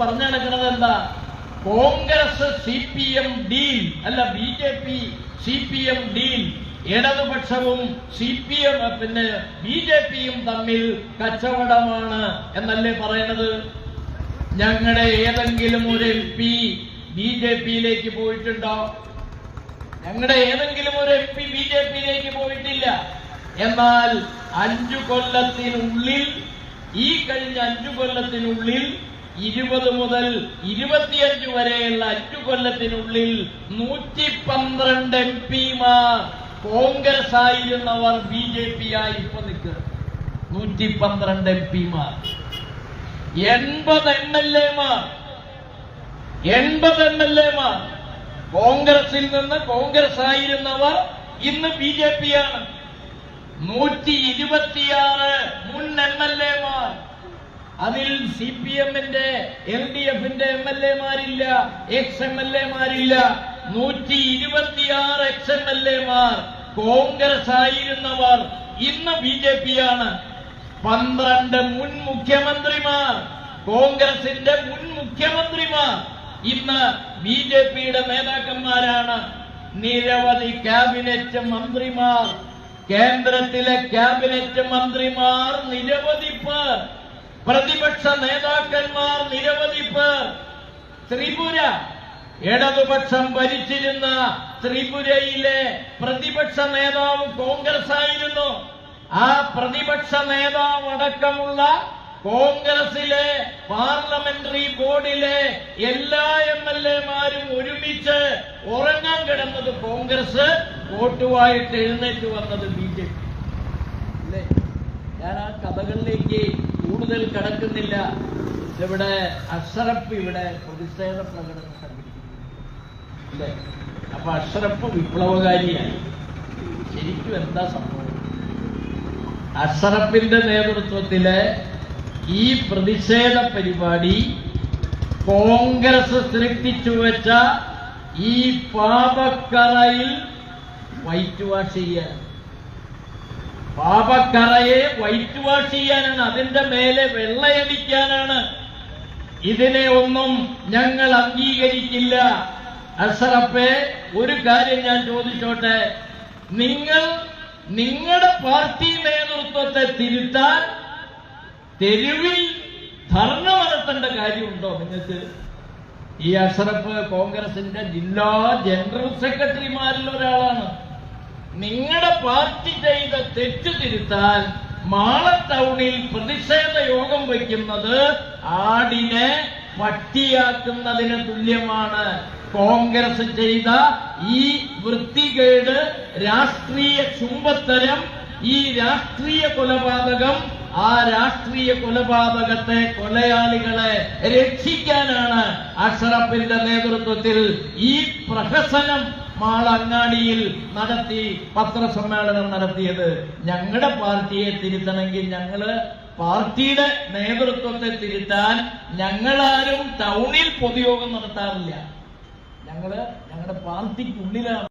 പറഞ്ഞു നടക്കുന്നത് എന്താ? കോൺഗ്രസ് CPM ഡീൽ അല്ല, BJP CPM ഡീൽ, ഇടതുപക്ഷവും CPM പിന്നെ BJPയും തമ്മിൽ കച്ചവടമാണ് എന്നല്ലേ പറയണത്? ഞങ്ങളുടെ ഏതെങ്കിലും ഒരു MP BJPയിലേക്ക് പോയിട്ടുണ്ടോ? ഞങ്ങളുടെ ഏതെങ്കിലും ഒരു MP BJPയിലേക്ക് പോയിട്ടില്ല. എന്നാൽ 5 കൊല്ലത്തിനുള്ളിൽ, ഈ കഴിഞ്ഞ 5 കൊല്ലത്തിനുള്ളിൽ 20 മുതൽ 25 വരെയുള്ള 5 കൊല്ലത്തിനുള്ളിൽ 112 MP-മാർ കോൺഗ്രസ് ആയിരുന്നവർ BJP ആയി ഇപ്പൊ നിൽക്കുക. 112 MP-മാർ, 80 MLA-മാർ കോൺഗ്രസിൽ നിന്ന് കോൺഗ്രസ് ആയിരുന്നവർ ഇന്ന് BJP ആണ്. 126 മുൻ MLA-മാർ, അതിൽ CPM-ന്റെ LDF-ന്റെ MLA-മാരില്ല, ex-MLA-മാരില്ല. 126 ex-MLA-മാർ കോൺഗ്രസ് ആയിരുന്നവർ ഇന്ന് BJP ആണ്. 12 മുൻ മുഖ്യമന്ത്രിമാർ, കോൺഗ്രസിന്റെ മുൻ മുഖ്യമന്ത്രിമാർ ഇന്ന് BJPയുടെ നേതാക്കന്മാരാണ്. നിരവധി ക്യാബിനറ്റ് മന്ത്രിമാർ, കേന്ദ്രത്തിലെ ക്യാബിനറ്റ് മന്ത്രിമാർ നിരവധി പേർ, പ്രതിപക്ഷ നേതാക്കന്മാർ നിരവധി പേർ. ത്രിപുര, ഇടതുപക്ഷം ഭരിച്ചിരുന്ന ത്രിപുരയിലെ പ്രതിപക്ഷ നേതാവ് കോൺഗ്രസ് ആയിരുന്നു. ആ പ്രതിപക്ഷ നേതാവ് അടക്കമുള്ള കോൺഗ്രസിലെ പാർലമെന്ററി ബോർഡിലെ എല്ലാ MLA-മാരും ഒരുമിച്ച് ഉറങ്ങാൻ കിടന്നത് കോൺഗ്രസ്, വോട്ടുമായിട്ട് എഴുന്നേറ്റ് വന്നത് BJP അല്ലേ? ഞാൻ ആ കഥകളിലേക്ക് കൂടുതൽ കടക്കുന്നില്ല. ഇവിടെ അഷ്റഫ് ഇവിടെ പ്രതിഷേധ പ്രകടനം സംഘടിപ്പിക്കുന്നു അല്ലേ? അപ്പൊ അഷ്റഫ് വിപ്ലവകാരിയായി. ശരിക്കും എന്താ സംഭവം? അഷ്റഫിന്റെ നേതൃത്വത്തിലെ ഈ പ്രതിഷേധ പരിപാടി കോൺഗ്രസ് സൃഷ്ടിച്ചു വെച്ച ഈ പാപക്കറയിൽ വൈറ്റ് വാഷ് ചെയ്യാൻ, പാപക്കറയെ വൈറ്റ് വാഷ് ചെയ്യാനാണ്, അതിന്റെ മേലെ വെള്ളയടിക്കാനാണ്. ഇതിനെ ഒന്നും ഞങ്ങൾ അംഗീകരിക്കില്ല. അഷ്റഫേ, ഒരു കാര്യം ഞാൻ ചോദിച്ചോട്ടെ, നിങ്ങൾ നിങ്ങളുടെ പാർട്ടി നേതൃത്വത്തെ തിരുത്താൻ തെരുവിൽ ധർണ നടത്തേണ്ട കാര്യമുണ്ടോ നിങ്ങൾക്ക്? ഈ അഷ്റഫ് കോൺഗ്രസിന്റെ ജില്ലാ ജനറൽ സെക്രട്ടറിമാരിൽ ഒരാളാണ്. നിങ്ങളുടെ പാർട്ടി ചെയ്ത തെറ്റ് തിരുത്താൻ മാള ടൗണിൽ പ്രതിഷേധ യോഗം വയ്ക്കുന്നത് ആടിനെ പട്ടിയാക്കുന്നതിന് തുല്യമാണ്. കോൺഗ്രസ് ചെയ്ത ഈ വൃത്തികേട്, രാഷ്ട്രീയ ചുംബത്തരം, ഈ രാഷ്ട്രീയ കൊലപാതകം, ആ രാഷ്ട്രീയ കൊലപാതകത്തെ, കൊലയാളികളെ രക്ഷിക്കാനാണ് അഷ്റഫിന്റെ നേതൃത്വത്തിൽ ഈ പ്രഹസനം മാളങ്ങാടിയിൽ നടത്തി പത്രസമ്മേളനം നടത്തിയത്. ഞങ്ങളുടെ പാർട്ടിയെ തിരുത്തണമെങ്കിൽ ഞങ്ങള് പാർട്ടിയുടെ നേതൃത്വത്തെ തിരുത്താൻ ഞങ്ങളാരും ടൗണിൽ പൊതുയോഗം നടത്താറില്ല. ഞങ്ങളുടെ പാർട്ടിക്കുള്ളിലാണ്